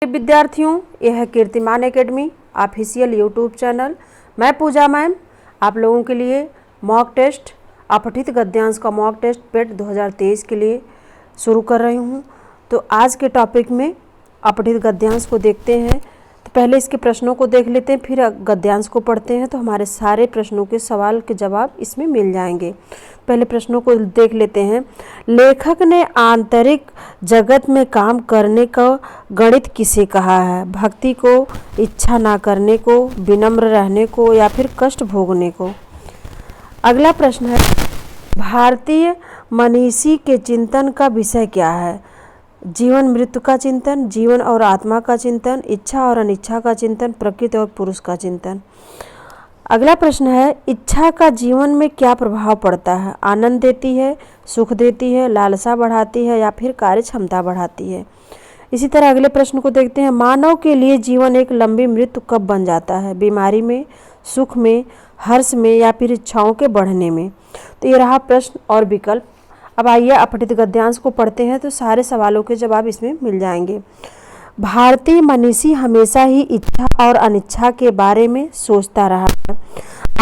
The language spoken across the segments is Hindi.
विद्यार्थियों, यह है कीर्तिमान एकेडमी ऑफिशियल यूट्यूब चैनल। मैं पूजा मैम आप लोगों के लिए मॉक टेस्ट अपठित गद्यांश का मॉक टेस्ट पेट 2023 के लिए शुरू कर रही हूँ। तो आज के टॉपिक में अपठित गद्यांश को देखते हैं। तो पहले इसके प्रश्नों को देख लेते हैं, फिर गद्यांश को पढ़ते हैं। तो हमारे सारे प्रश्नों के सवाल के जवाब इसमें मिल जाएंगे। पहले प्रश्नों को देख लेते हैं। लेखक ने आंतरिक जगत में काम करने का गणित किसे कहा है? भक्ति को, इच्छा ना करने को, विनम्र रहने को या फिर कष्ट भोगने को। अगला प्रश्न है, भारतीय मनीषी के चिंतन का विषय क्या है? जीवन मृत्यु का चिंतन, जीवन और आत्मा का चिंतन, इच्छा और अनिच्छा का चिंतन, प्रकृति और पुरुष का चिंतन। अगला प्रश्न है, इच्छा का जीवन में क्या प्रभाव पड़ता है? आनंद देती है, सुख देती है, लालसा बढ़ाती है या फिर कार्य क्षमता बढ़ाती है। इसी तरह अगले प्रश्न को देखते हैं। मानव के लिए जीवन एक लंबी मृत्यु कब बन जाता है? बीमारी में, सुख में, हर्ष में या फिर इच्छाओं के बढ़ने में। तो ये रहा प्रश्न और विकल्प। अब आइए अपठित गद्यांश को पढ़ते हैं, तो सारे सवालों के जवाब इसमें मिल जाएंगे। भारतीय मनीषी हमेशा ही इच्छा और अनिच्छा के बारे में सोचता रहा है।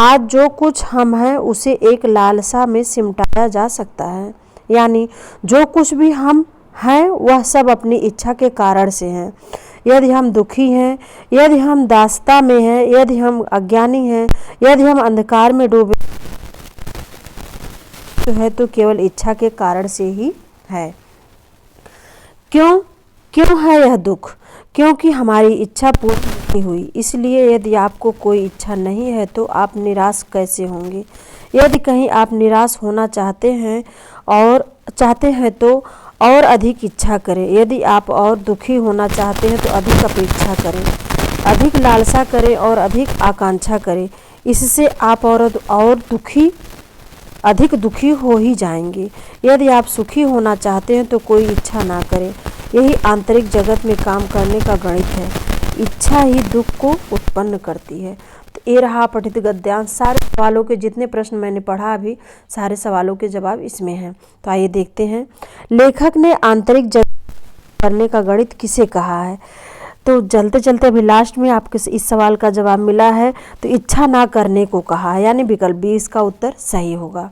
आज जो कुछ हम हैं उसे एक लालसा में सिमटाया जा सकता है, यानी जो कुछ भी हम हैं वह सब अपनी इच्छा के कारण से हैं। यदि हम दुखी हैं, यदि हम दास्ता में हैं, यदि हम अज्ञानी हैं, यदि हम अंधकार में डूबे है तो केवल इच्छा के कारण से ही है। क्यों है यह दुख? क्योंकि हमारी इच्छा पूरी नहीं हुई। इसलिए यदि आपको कोई इच्छा नहीं है तो आप निराश कैसे होंगे? यदि कहीं आप निराश होना चाहते हैं तो और अधिक इच्छा करें। यदि आप और दुखी होना चाहते हैं तो अधिक अपेक्षा करें, अधिक लालसा करें और अधिक आकांक्षा करें। इससे आप अधिक दुखी हो ही जाएंगे। यदि आप सुखी होना चाहते हैं तो कोई इच्छा ना करें। यही आंतरिक जगत में काम करने का गणित है। इच्छा ही दुख को उत्पन्न करती है। तो ये रहा पठित गद्यांश। सारे सवालों के जितने प्रश्न मैंने पढ़ा अभी, सारे सवालों के जवाब इसमें हैं। तो आइए देखते हैं। लेखक ने आंतरिक जगत करने का गणित किसे कहा है? तो चलते चलते अभी लास्ट में आपके इस सवाल का जवाब मिला है। तो इच्छा ना करने को कहा है, यानी विकल्प बी इसका उत्तर सही होगा।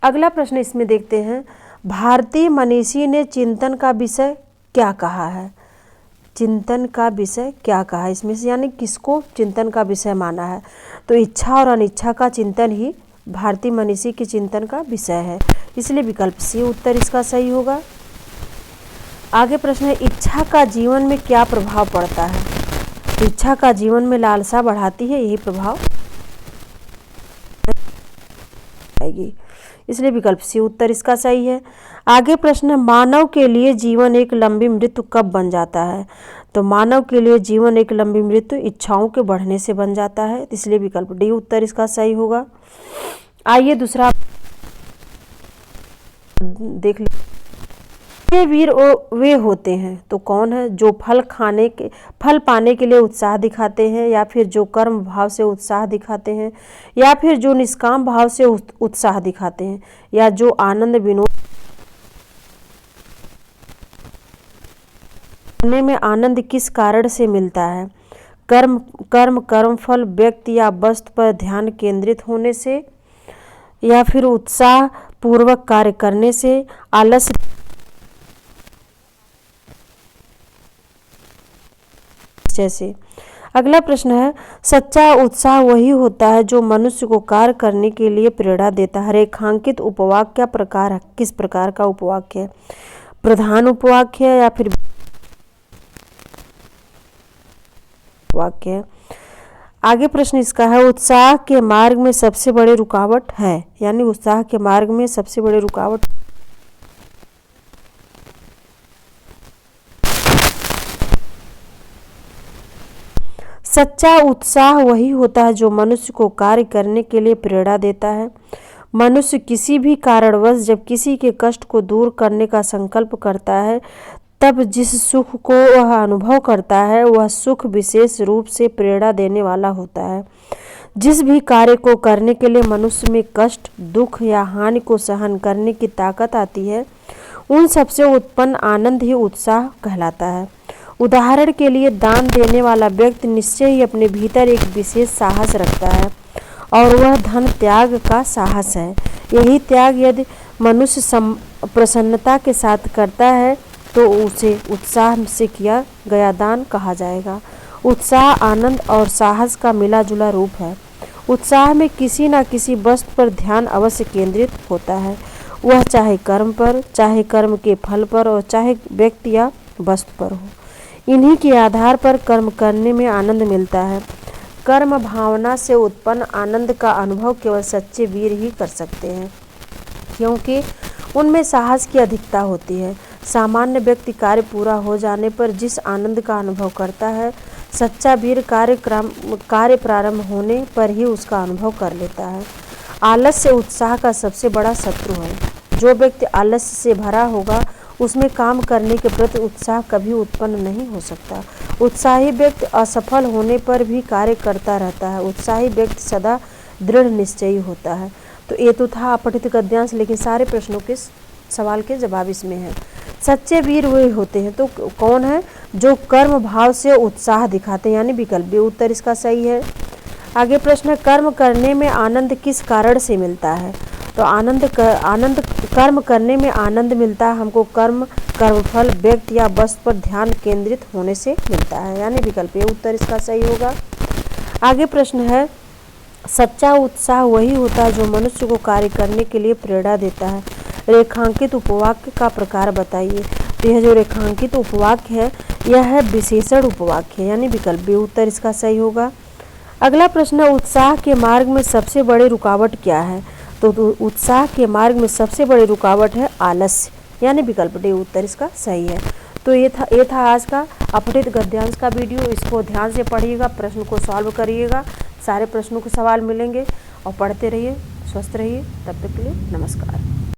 अगला प्रश्न इसमें देखते हैं। भारतीय मनीषी ने चिंतन का विषय क्या कहा है? चिंतन का विषय क्या कहा है इसमें से, यानी किसको चिंतन का विषय माना है? तो इच्छा और अनिच्छा का चिंतन ही भारतीय मनीषी के चिंतन का विषय है। इसलिए विकल्प सी उत्तर इसका सही होगा। आगे प्रश्न है, इच्छा का जीवन में क्या प्रभाव पड़ता है? तो इच्छा का जीवन में लालसा बढ़ाती है, यही प्रभाव आएगी। इसलिए विकल्प सी उत्तर इसका सही है। आगे प्रश्न है, मानव के लिए जीवन एक लंबी मृत्यु कब बन जाता है? तो मानव के लिए जीवन एक लंबी मृत्यु इच्छाओं के बढ़ने से बन जाता है। इसलिए विकल्प डी उत्तर इसका सही होगा। आइए दूसरा देख ले। वीर वे होते हैं तो कौन है? जो फल पाने के लिए उत्साह दिखाते हैं, या फिर जो कर्म भाव से उत्साह दिखाते हैं, या फिर जो निष्काम भाव से उत्साह दिखाते हैं, या जो आनंद विनोद करने में आनंद किस कारण से मिलता है? कर्मफल, व्यक्ति या वस्तु पर ध्यान केंद्रित होने से, या फिर उत्साह पूर्वक कार्य करने से, आलस्य जैसे। अगला प्रश्न है, सच्चा उत्साह वही होता है जो मनुष्य को कार्य करने के लिए प्रेरणा देता है। रेखांकित उपवाक्य किस प्रकार का उपवाक्य है? प्रधान उपवाक्य है या फिर वाक्य है? आगे प्रश्न इसका है, उत्साह के मार्ग में सबसे बड़े रुकावट है, यानी उत्साह के मार्ग में सबसे बड़े रुकावट सच्चा उत्साह वही होता है जो मनुष्य को कार्य करने के लिए प्रेरणा देता है। मनुष्य किसी भी कारणवश जब किसी के कष्ट को दूर करने का संकल्प करता है, तब जिस सुख को वह अनुभव करता है वह सुख विशेष रूप से प्रेरणा देने वाला होता है। जिस भी कार्य को करने के लिए मनुष्य में कष्ट, दुख या हानि को सहन करने की ताकत आती है, उन सबसे उत्पन्न आनंद ही उत्साह कहलाता है। उदाहरण के लिए दान देने वाला व्यक्ति निश्चय ही अपने भीतर एक विशेष साहस रखता है और वह धन त्याग का साहस है। यही त्याग यदि मनुष्य प्रसन्नता के साथ करता है तो उसे उत्साह से किया गया दान कहा जाएगा। उत्साह आनंद और साहस का मिला जुला रूप है। उत्साह में किसी न किसी वस्तु पर ध्यान अवश्य केंद्रित होता है, वह चाहे कर्म पर, चाहे कर्म के फल पर और चाहे व्यक्ति या वस्तु पर हो। इन्हीं के आधार पर कर्म करने में आनंद मिलता है। कर्म भावना से उत्पन्न आनंद का अनुभव केवल सच्चे वीर ही कर सकते हैं, क्योंकि उनमें साहस की अधिकता होती है। सामान्य व्यक्ति कार्य पूरा हो जाने पर जिस आनंद का अनुभव करता है, सच्चा वीर कार्य प्रारंभ होने पर ही उसका अनुभव कर लेता है। आलस्य उत्साह का सबसे बड़ा शत्रु है। जो व्यक्ति आलस्य से भरा होगा उसमें काम करने के प्रति उत्साह कभी उत्पन्न नहीं हो सकता। उत्साही व्यक्ति असफल होने पर भी कार्य करता रहता है। उत्साही व्यक्ति सदा दृढ़ निश्चयी होता है। तो ये तो था अपठित गद्यांश, लेकिन सारे प्रश्नों के सवाल के जवाब इसमें है। सच्चे वीर वही होते हैं, तो कौन है? जो कर्म भाव से उत्साह दिखाते हैं, यानी विकल्प बी उत्तर इसका सही है। आगे प्रश्न, कर्म करने में आनंद किस कारण से मिलता है? तो आनंद कर्म करने में आनंद मिलता है हमको कर्मफल व्यक्ति या वस्तु पर ध्यान केंद्रित होने से मिलता है, यानी विकल्प ए उत्तर इसका सही होगा। आगे प्रश्न है, सच्चा उत्साह वही होता है जो मनुष्य को कार्य करने के लिए प्रेरणा देता है। रेखांकित उपवाक्य का प्रकार बताइए। तो यह जो रेखांकित उपवाक्य है यह है विशेषण उपवाक्य, यानी विकल्प बी उत्तर इसका सही होगा। अगला प्रश्न, उत्साह के मार्ग में सबसे बड़ी रुकावट क्या है? तो उत्साह के मार्ग में सबसे बड़ी रुकावट है आलस्य, यानी विकल्प डी उत्तर इसका सही है। तो ये था आज का अपठित गद्यांश का वीडियो। इसको ध्यान से पढ़िएगा, प्रश्न को सॉल्व करिएगा, सारे प्रश्नों के सवाल मिलेंगे और पढ़ते रहिए, स्वस्थ रहिए। तब तक के लिए नमस्कार।